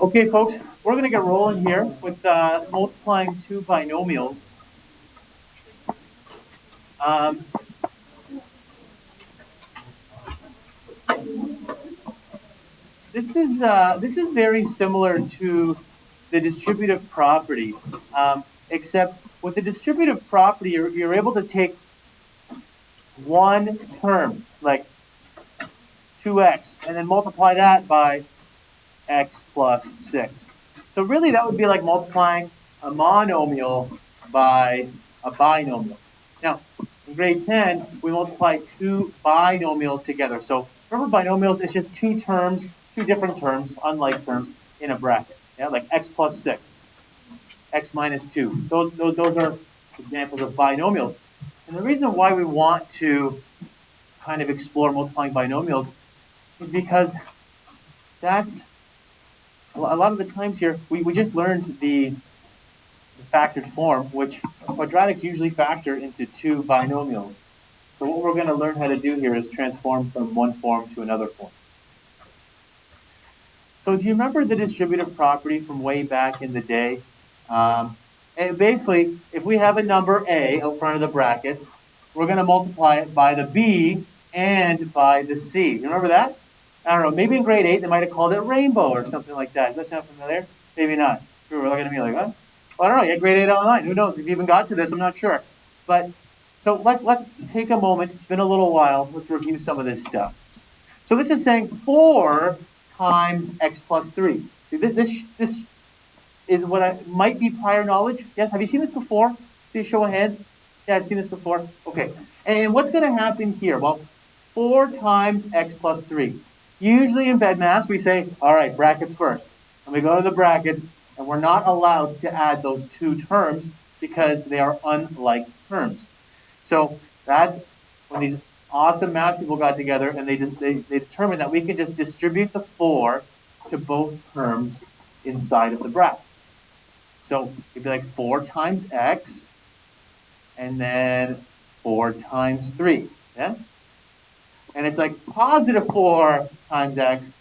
Okay, folks, we're going to get rolling here with multiplying two binomials. Um, this is very similar to the distributive property, except with the distributive property, you're able to take one term, like 2x, and then multiply that by x plus 6. So really that would be like multiplying a monomial by a binomial. Now, in grade 10, we multiply two binomials together. So remember binomials, it's just two terms, two different terms, unlike terms, in a bracket. Yeah, like x plus 6, x minus 2. Those are examples of binomials. And the reason why we want to kind of explore multiplying binomials is because that's a lot of the times here, we just learned the factored form, which quadratics usually factor into two binomials. So what we're going to learn how to do here is transform from one form to another form. So do you remember the distributive property from way back in the day? And basically, if we have a number a out front of the brackets, we're going to multiply it by the b and by the c. You remember that? I don't know, maybe in grade 8 they might have called it rainbow or something like that. Does that sound familiar? Maybe not. People were looking at me like, huh? Well, I don't know, you had grade 8 online. Who knows? If you even got to this, I'm not sure. But so let's take a moment. It's been a little while. Let's review some of this stuff. So this is saying 4 times x plus 3. See, this is what might be prior knowledge. Yes, have you seen this before? See a show of hands? Yeah, I've seen this before. Okay. And what's going to happen here? Well, 4 times x plus 3. Usually in BEDMAS, we say, all right, brackets first. And we go to the brackets, and we're not allowed to add those two terms because they are unlike terms. So that's when these awesome math people got together and they determined that we can just distribute the 4 to both terms inside of the bracket. So it'd be like 4 times x, and then 4 times 3, yeah? And it's like positive 4 times x,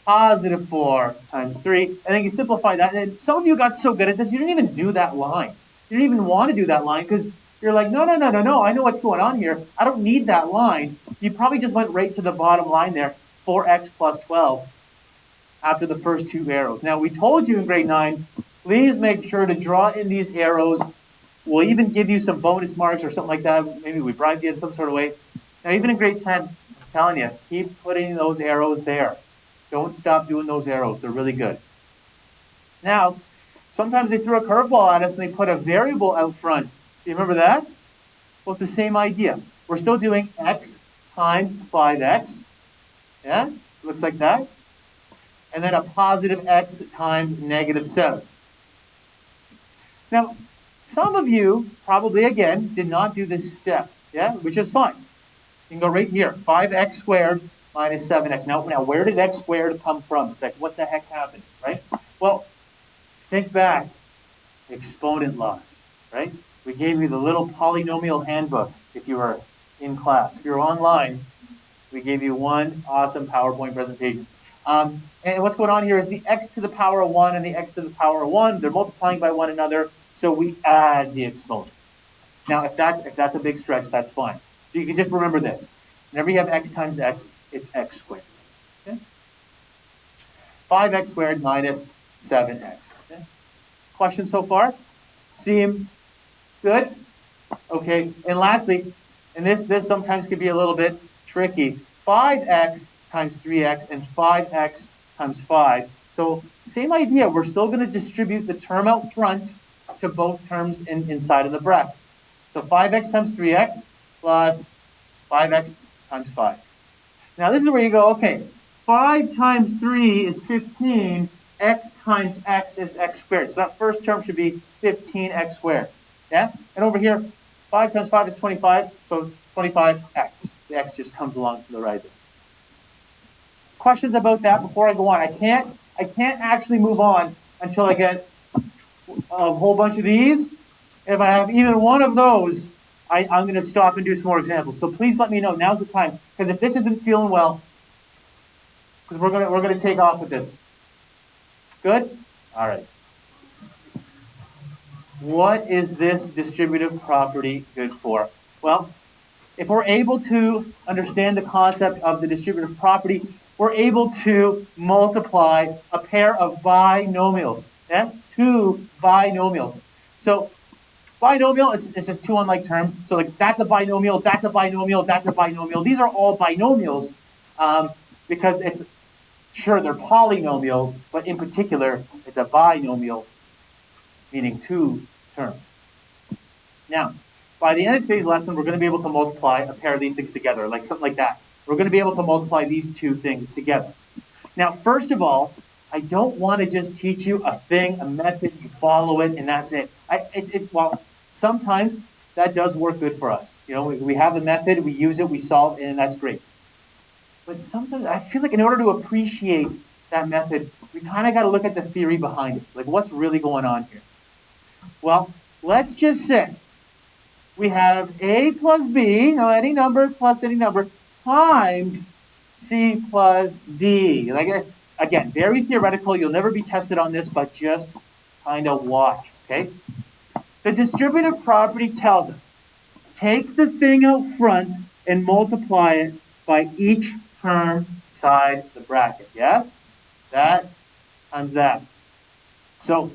positive 4 times 3, and then you simplify that. And some of you got so good at this, you didn't even do that line. You didn't even want to do that line because you're like, no, I know what's going on here. I don't need that line. You probably just went right to the bottom line there, 4x plus 12, after the first two arrows. Now, we told you in grade 9, please make sure to draw in these arrows. We'll even give you some bonus marks or something like that. Maybe we bribe you in some sort of way. Now, even in grade 10, I'm telling you, keep putting those arrows there. Don't stop doing those arrows. They're really good. Now, sometimes they throw a curveball at us and they put a variable out front. Do you remember that? Well, it's the same idea. We're still doing x times 5x. Yeah, looks like that. And then a positive x times negative 7. Now, some of you probably, again, did not do this step, yeah, which is fine. You can go right here, 5x squared minus 7x. Now, where did x squared come from? It's like, what the heck happened, right? Well, think back, exponent laws, right? We gave you the little polynomial handbook if you were in class. If you're online, we gave you one awesome PowerPoint presentation. And what's going on here is the x to the power of 1 and the x to the power of 1, they're multiplying by one another, so we add the exponent. Now, if that's a big stretch, that's fine. So you can just remember this. Whenever you have x times x, it's x squared. Okay? 5x squared minus 7x. Okay? Questions so far? Seem good? Okay, and lastly, and this sometimes can be a little bit tricky, 5x times 3x and 5x times 5. So same idea, we're still going to distribute the term out front to both terms inside of the bracket. So 5x times 3x plus 5x times 5. Now this is where you go, okay, 5 times 3 is 15, x times x is x squared. So that first term should be 15x squared. Yeah? And over here, 5 times 5 is 25, so 25x. The x just comes along to the right there. Questions about that before I go on? I can't actually move on until I get a whole bunch of these. If I have even one of those, I'm going to stop and do some more examples. So please let me know. Now's the time. Because if this isn't feeling well, because we're gonna take off with this. Good? All right. What is this distributive property good for? Well, if we're able to understand the concept of the distributive property, we're able to multiply a pair of binomials. Yeah? Two binomials. So binomial, it's just two unlike terms. So like that's a binomial, that's a binomial, that's a binomial. These are all binomials because it's, sure, they're polynomials, but in particular, it's a binomial, meaning two terms. Now, by the end of today's lesson, we're going to be able to multiply a pair of these things together, like something like that. We're going to be able to multiply these two things together. Now, first of all, I don't want to just teach you a thing, a method, you follow it, and that's it. Well, sometimes that does work good for us. You know, we have a method, we use it, we solve it, and that's great. But sometimes I feel like in order to appreciate that method, we kind of got to look at the theory behind it. Like, what's really going on here? Well, let's just say we have a plus b, any number plus any number, times c plus d. Like, again, very theoretical. You'll never be tested on this, but just kind of watch, okay? The distributive property tells us, take the thing out front and multiply it by each term inside the bracket, yeah? That times that. So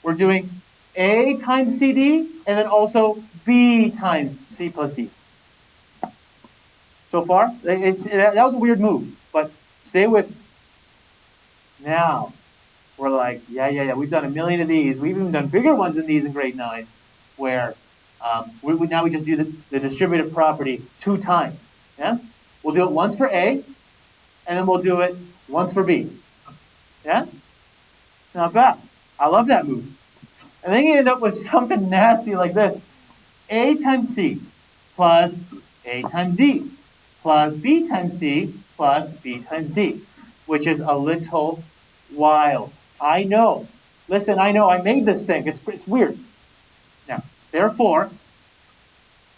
we're doing A times CD and then also B times C plus D. So far, that was a weird move, but stay with me. Now, we're like, yeah, we've done a million of these. We've even done bigger ones than these in grade 9, where now we just do the distributive property 2 times. Yeah? We'll do it once for A, and then we'll do it once for B. Yeah? Not bad. I love that move. And then you end up with something nasty like this. A times C plus A times D plus B times C plus B times D, which is a little wild. I know. Listen, I know I made this thing. It's weird. Now, therefore,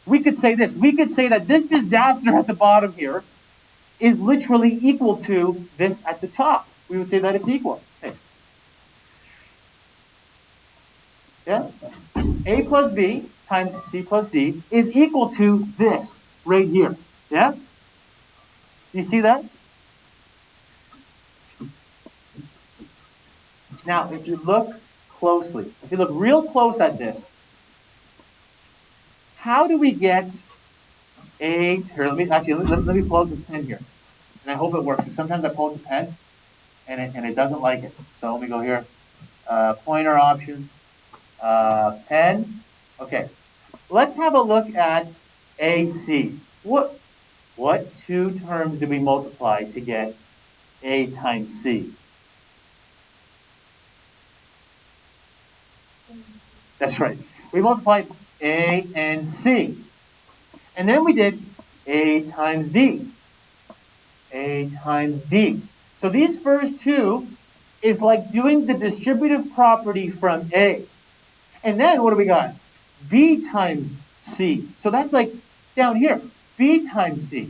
we could say this. We could say that this disaster at the bottom here is literally equal to this at the top. We would say that it's equal. Hey. Yeah? A plus B times C plus D is equal to this right here. Yeah? You see that? Now, if you look closely, if you look real close at this, how do we get A, here, let me pull out this pen here. And I hope it works. Sometimes I pull out the pen and it doesn't like it. So let me go here. Pointer options, pen. Okay. Let's have a look at AC. What 2 terms did we multiply to get A times C? That's right. We multiplied A and C. And then we did A times D. A times D. So these first 2 is like doing the distributive property from A. And then what do we got? B times C. So that's like down here. B times C.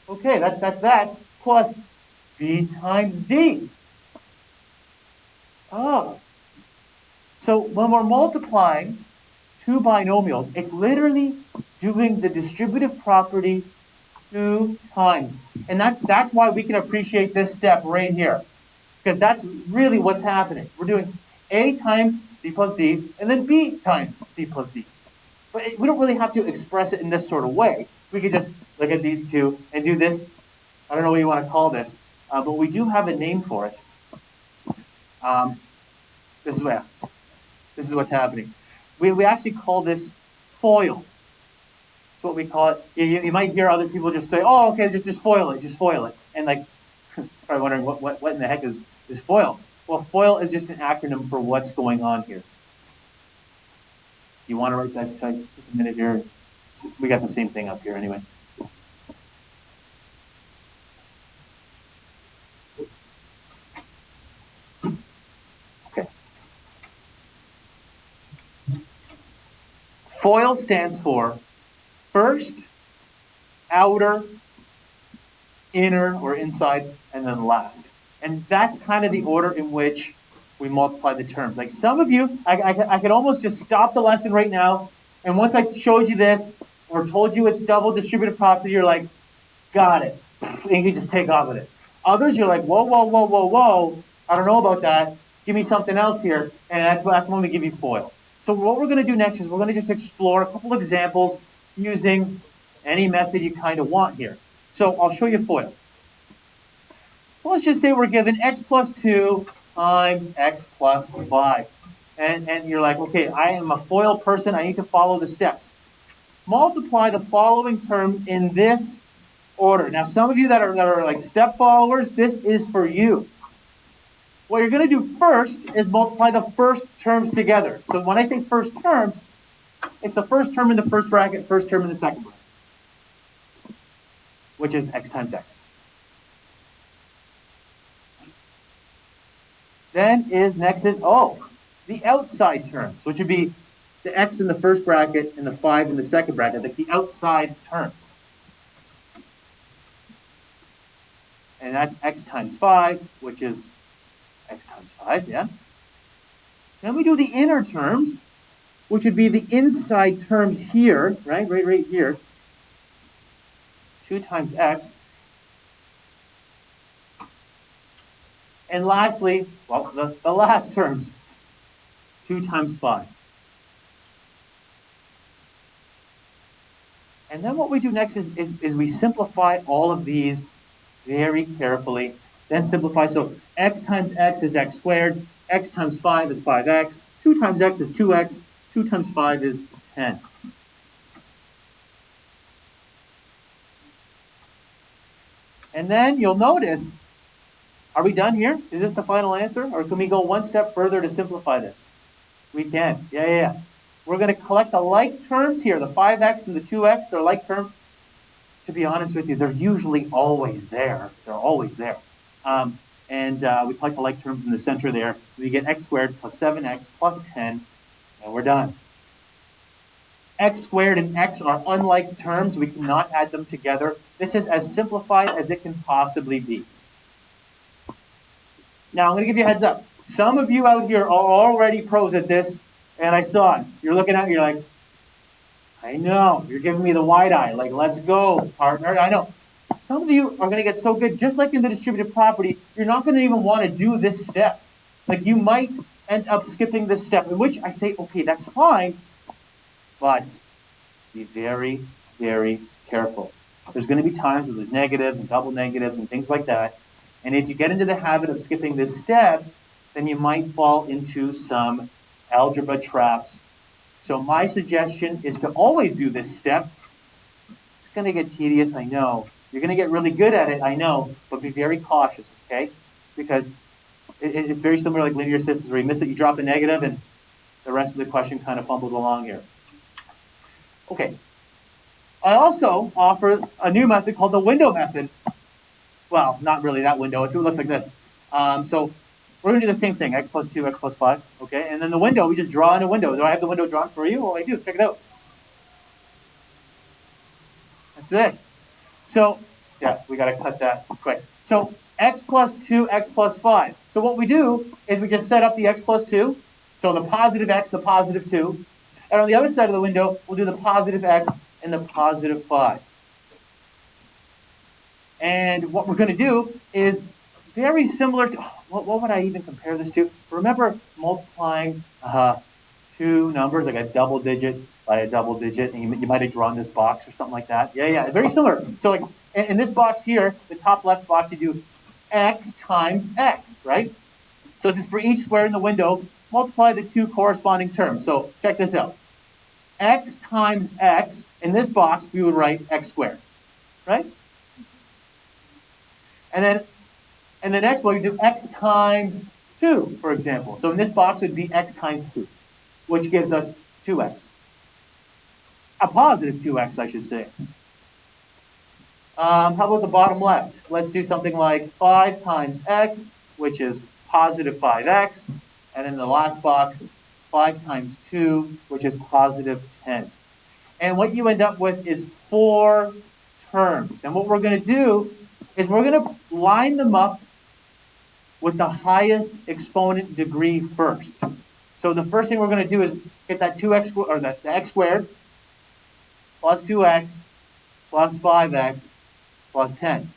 Okay, that's that. Plus B times D. Oh. So when we're multiplying 2 binomials, it's literally doing the distributive property 2 times. And that's why we can appreciate this step right here. Because that's really what's happening. We're doing A times C plus D, and then B times C plus D. But we don't really have to express it in this sort of way. We could just look at these 2 and do this. I don't know what you want to call this, but we do have a name for it. This is what's happening. We actually call this FOIL. That's what we call it. You might hear other people just say, "Oh, okay, just FOIL it," and like probably wondering what in the heck is FOIL. Well, FOIL is just an acronym for what's going on here. You want to write that? Take a minute here. We got the same thing up here anyway. FOIL stands for first, outer, inner or inside, and then last. And that's kind of the order in which we multiply the terms. Like some of you, I could almost just stop the lesson right now, and once I showed you this or told you it's double distributive property, you're like, got it. And you can just take off with it. Others, you're like, whoa, whoa, whoa, whoa, whoa. I don't know about that. Give me something else here. And that's when we give you FOIL. So what we're going to do next is we're going to just explore a couple of examples using any method you kind of want here. So I'll show you FOIL. Well, let's just say we're given x plus 2 times x plus 5. And you're like, okay, I am a FOIL person. I need to follow the steps. Multiply the following terms in this order. Now, some of you that are like step followers, this is for you. What you're going to do first is multiply the first terms together. So when I say first terms, it's the first term in the first bracket, first term in the second bracket, which is x times x. Then next is the outside terms, which would be the x in the first bracket and the 5 in the second bracket, like the outside terms. And that's x times 5, which is x times 5, yeah? Then we do the inner terms, which would be the inside terms here, right here. 2 times x. And lastly, well, the last terms, 2 times 5. And then what we do next is we simplify all of these very carefully, then simplify. So x times x is x squared, x times 5 is 5x, 2 times x is 2x, 2 times 5 is 10. And then you'll notice, are we done here? Is this the final answer? Or can we go one step further to simplify this? We can. Yeah. We're going to collect the like terms here. The 5x and the 2x, they're like terms. To be honest with you, they're usually always there. They're always there. We collect the like terms in the center there. We get x squared plus 7x plus 10, and we're done. X squared and x are unlike terms. We cannot add them together. This is as simplified as it can possibly be. Now, I'm going to give you a heads up. Some of you out here are already pros at this, and I saw it. You're looking at me, you're like, I know. You're giving me the wide eye, like, let's go, partner. I know. Some of you are going to get so good, just like in the distributive property, you're not going to even want to do this step. Like, you might end up skipping this step, in which I say, okay, that's fine, but be very, very careful. There's going to be times where there's negatives and double negatives and things like that. And if you get into the habit of skipping this step, then you might fall into some algebra traps. So my suggestion is to always do this step. It's going to get tedious, I know. You're going to get really good at it, I know, but be very cautious, okay? Because it's very similar like linear systems where you miss it, you drop a negative, and the rest of the question kind of fumbles along here. Okay. I also offer a new method called the window method. Well, not really that window. It looks like this. So we're going to do the same thing, x plus 2, x plus 5. Okay, and then the window, we just draw in a window. Do I have the window drawn for you? Well, I do. Check it out. That's it. So, yeah, we got to cut that quick. So x plus 2, x plus 5. So what we do is we just set up the x plus 2. So the positive x, the positive 2. And on the other side of the window, we'll do the positive x and the positive 5. And what we're going to do is very similar to, what would I even compare this to? Remember multiplying two numbers, like a double digit by a double digit, and you might have drawn this box or something like that. Yeah, very similar. So like in this box here, the top left box, you do x times x, right? So this is for each square in the window, multiply the two corresponding terms. So check this out. X times x, in this box, we would write x squared, right? And the next one, we do x times 2, for example. So in this box, it would be x times 2, which gives us 2x. A positive 2x, I should say. How about the bottom left? Let's do something like 5 times x, which is positive 5x. And in the last box, 5 times 2, which is positive 10. And what you end up with is 4 terms. And what we're going to do is we're going to line them up with the highest exponent degree first. So the first thing we're going to do is get that 2x, or the x squared plus 2x plus 5x plus 10.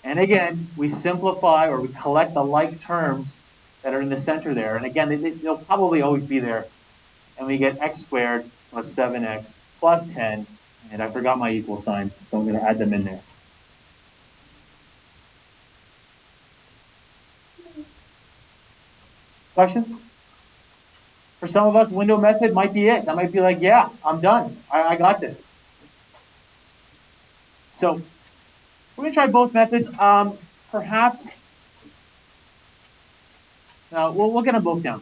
And again, we simplify, or we collect the like terms that are in the center there. And again, they'll probably always be there. And we get x squared plus 7x plus 10. And I forgot my equal signs, so I'm going to add them in there. Questions? For some of us, window method might be it. That might be like, yeah, I'm done. I got this. So we're going to try both methods. Perhaps, we'll get them both down.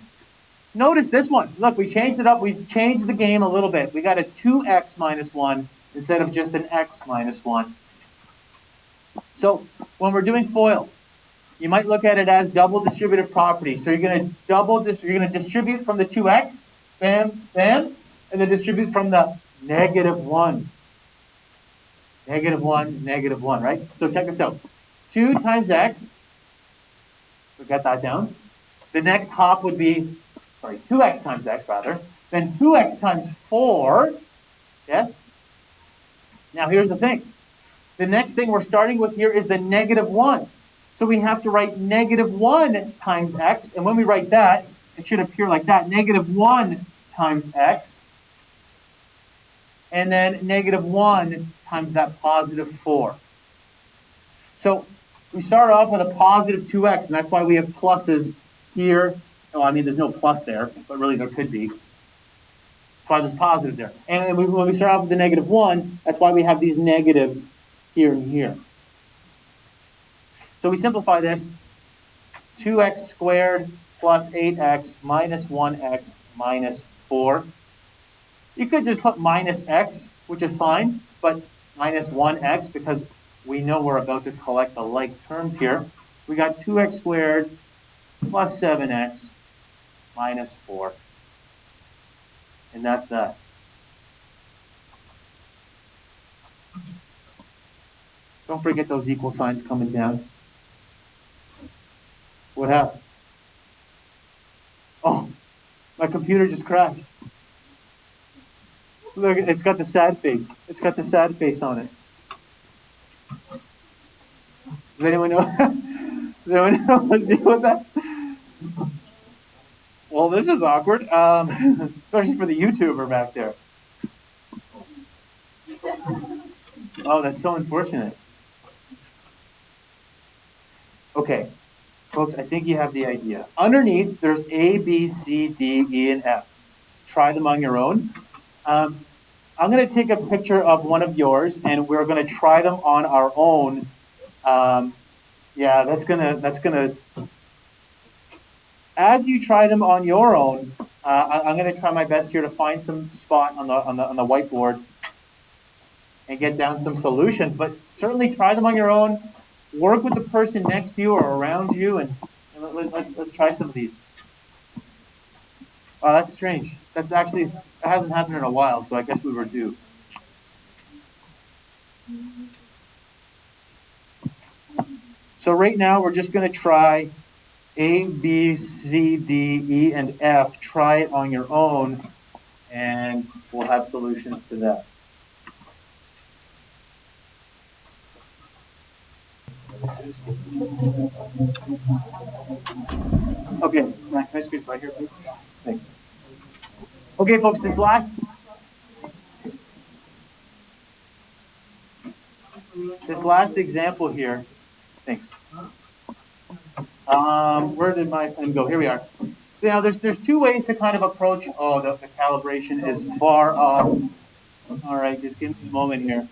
Notice this one. Look, we changed it up. We changed the game a little bit. We got a 2x minus 1 instead of just an x minus 1. So when we're doing FOIL, you might look at it as double distributive property. So you're going to distribute from the 2x, bam, bam, and then distribute from the negative 1. Negative 1, negative 1, right? So check this out. 2 times x, we got that down. The next hop would be, 2x times x, rather. Then 2x times 4, yes? Now here's the thing. The next thing we're starting with here is the negative 1. So we have to write negative 1 times x. And when we write that, it should appear like that. Negative 1 times x. And then negative 1 times that positive 4. So we start off with a positive 2x, and that's why we have pluses here. Oh, I mean, there's no plus there, but really there could be. That's why there's positive there. And when we start off with the negative 1, that's why we have these negatives here and here. So we simplify this. 2x squared plus 8x minus 1x minus 4. You could just put minus x, which is fine, but minus 1x, because we know we're about to collect the like terms here. We got 2x squared plus 7x minus 4. And that's that. Don't forget those equal signs coming down. What happened? Oh, my computer just crashed. Look, it's got the sad face. It's got the sad face on it. Does anyone know? Does anyone know what to do with that? Well, this is awkward, especially for the YouTuber back there. Oh, that's so unfortunate. Okay, folks, I think you have the idea. Underneath, there's A, B, C, D, E, and F. Try them on your own. I'm going to take a picture of one of yours, and we're going to try them on our own. Yeah, that's gonna. As you try them on your own, I'm going to try my best here to find some spot on the whiteboard and get down some solutions. But certainly try them on your own. Work with the person next to you or around you, and let's try some of these. Oh, that's strange. That hasn't happened in a while, so I guess we were due. So right now we're just going to try A, B, C, D, E, and F. Try it on your own, and we'll have solutions to that. Okay, can I squeeze by here, please? Thanks. Okay, folks, this last example here. Thanks. Where did my pen go? Here we are. Now, there's two ways to kind of approach. Oh, the calibration is far off. All right, just give me a moment here.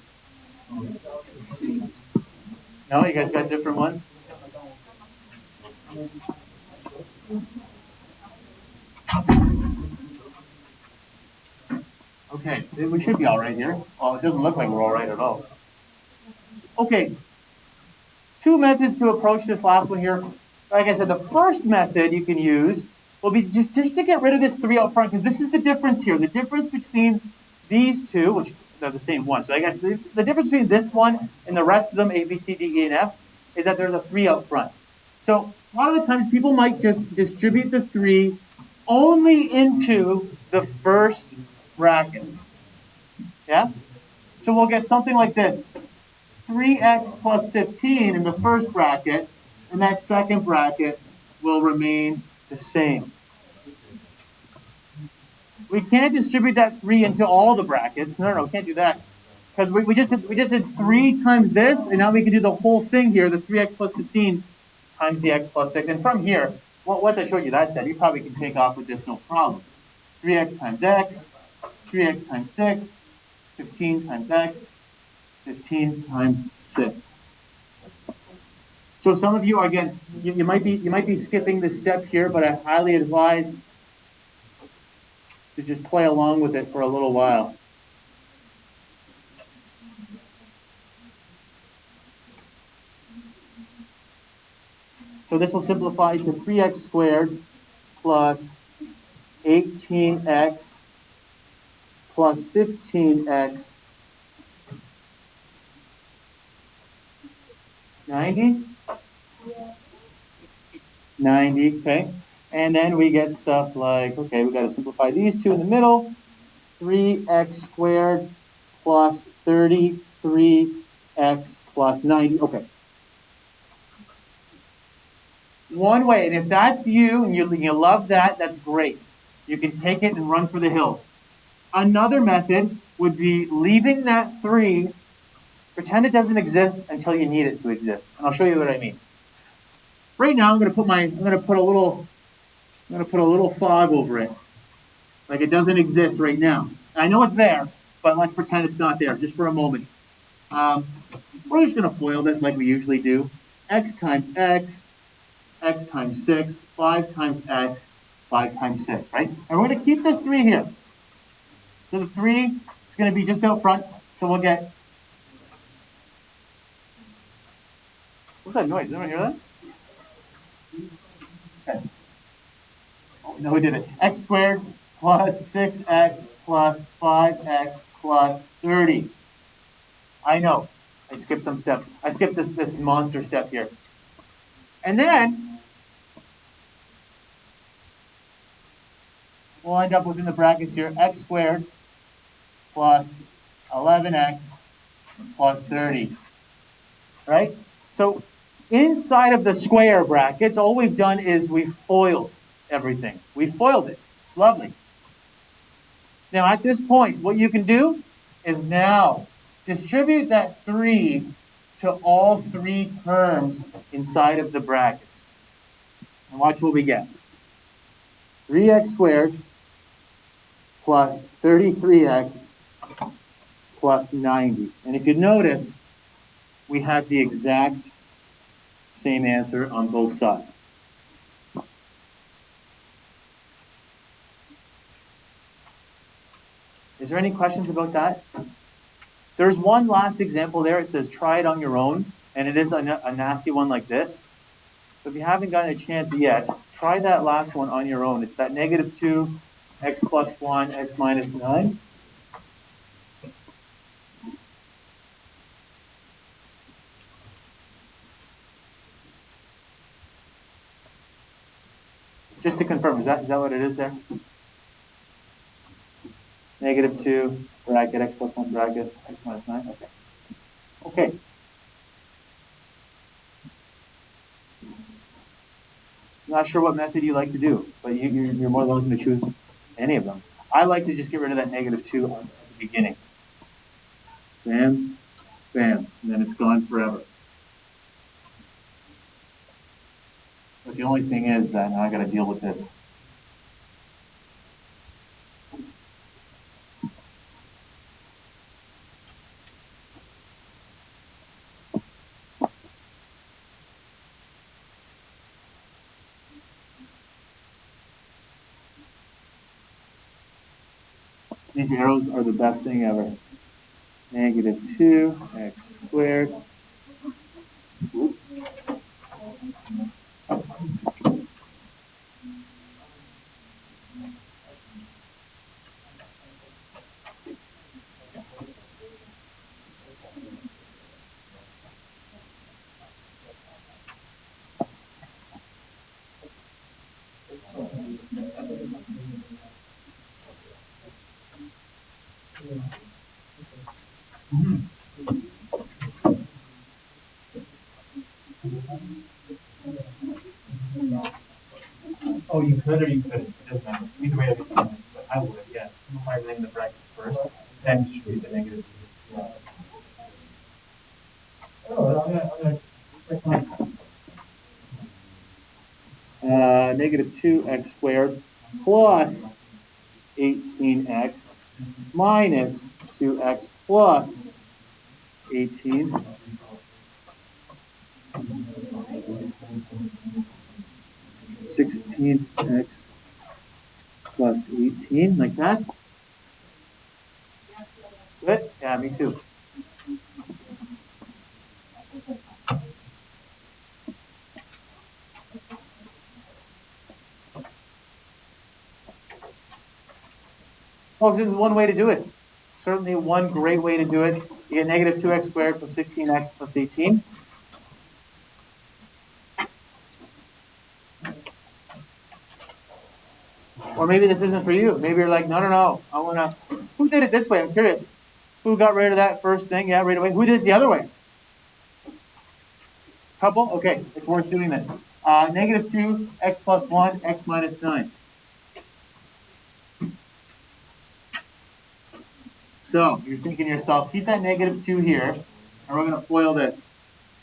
No, you guys got different ones? Okay, we should be all right here. Well, it doesn't look like we're all right at all. Okay, two methods to approach this last one here. Like I said, the first method you can use will be just to get rid of this 3 up front, because this is the difference here. The difference between these two, which they're the same one. So I guess the difference between this one and the rest of them, A, B, C, D, E, and F, is that there's a 3 up front. So a lot of the times people might just distribute the 3 only into the first bracket. Yeah? So we'll get something like this. 3x plus 15 in the first bracket, and that second bracket will remain the same. We can't distribute that 3 into all the brackets. No, can't do that. Because we just did 3 times this, and now we can do the whole thing here, the 3x plus 15 times the x plus 6. And from here, once I showed you that step, you probably can take off with this no problem. 3x times x, 3x times 6, 15 times x, 15 times 6. So some of you, again, you might be skipping this step here, but I highly advise to just play along with it for a little while. So this will simplify to 3x squared plus 18x plus 15x 90? 90, okay. And then we get stuff like, okay, we got to simplify these two in the middle. 3x squared plus 33x plus 90. Okay. One way, and if that's you and you love that, that's great. You can take it and run for the hills. Another method would be leaving that 3, pretend it doesn't exist until you need it to exist. And I'll show you what I mean. Right now, I'm going to put a little fog over it, like it doesn't exist right now. I know it's there, but let's pretend it's not there, just for a moment. We're just going to FOIL this like we usually do. X times x, x times 6, 5 times x, 5 times 6, right? And we're going to keep this 3 here. So the 3 is going to be just out front, so we'll get... What's that noise? Does anyone hear that? Okay. Oh, no, we did it. X squared plus 6x plus 5x plus 30. I know. I skipped some steps. I skipped this monster step here. And then we'll end up within the brackets here. X squared plus 11x plus 30. Right? So inside of the square brackets, all we've done is we've FOILed everything. We FOILed it. It's lovely. Now at this point, what you can do is now distribute that 3 to all 3 terms inside of the brackets. And watch what we get. 3x squared plus 33x plus 90. And if you notice, we have the exact same answer on both sides. Is there any questions about that? There's one last example there. It says try it on your own, and it is a nasty one like this. So if you haven't gotten a chance yet, try that last one on your own. It's that -2, x plus 1, x minus 9. Just to confirm, is that what it is there? -2, bracket, x plus 1 bracket, x minus 9, okay. Okay. Not sure what method you like to do, but you're more than welcome to choose any of them. I like to just get rid of that -2 at the beginning. Bam, bam, and then it's gone forever. But the only thing is that now I got to deal with this. These arrows are the best thing ever. -2 x squared. Oh, you could or you couldn't. It doesn't matter. Either way, it's fine. But I would, yeah. Simplify everything in the brackets first, then distribute the negative. Yeah. Negative 2x squared plus 18x minus 2x plus 18. 16x plus 18, like that. Good? Yeah, me too. Folks, this is one way to do it. Certainly one great way to do it. You get negative 2x squared plus 16x plus 18. Or maybe this isn't for you. Maybe you're like, no. I want to. Who did it this way? I'm curious. Who got rid of that first thing? Yeah, right away. Who did it the other way? Couple? Okay, it's worth doing that. Negative 2, x plus 1, x minus 9. So you're thinking to yourself, keep that negative 2 here, and we're going to FOIL this.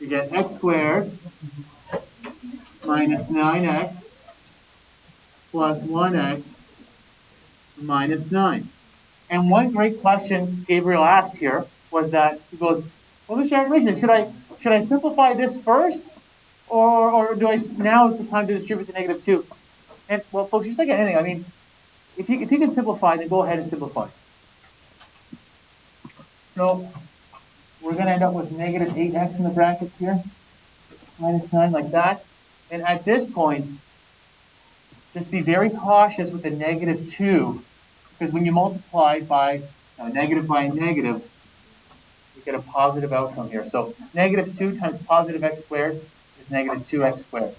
You get x squared minus 9x plus 1x minus 9. And one great question Gabriel asked here was that he goes, well, Mr. Animation, should I simplify this first, or do I now is the time to distribute the negative 2? And well, folks, just like anything, I mean, if you can simplify, then go ahead and simplify. So we're going to end up with negative 8x in the brackets here, minus 9, like that. And at this point, just be very cautious with the negative 2, because when you multiply by negative, you get a positive outcome here. So negative 2 times positive x squared is negative 2x squared.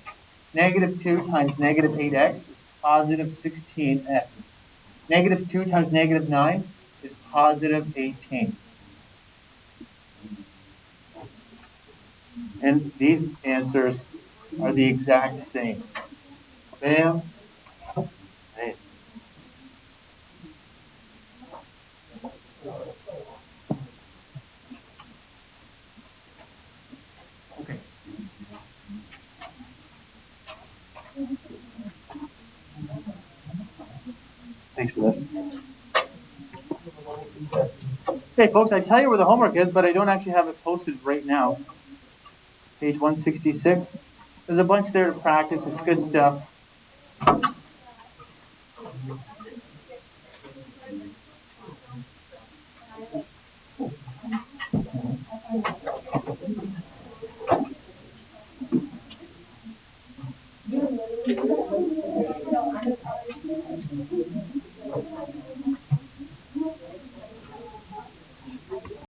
Negative 2 times negative 8x is positive 16x. Negative 2 times negative 9 is positive 18. And these answers are the exact same. Bam. Bam. Okay. Thanks for this. Okay, folks, I tell you where the homework is, but I don't actually have it posted right now. Page 166. There's a bunch there to practice. It's good stuff.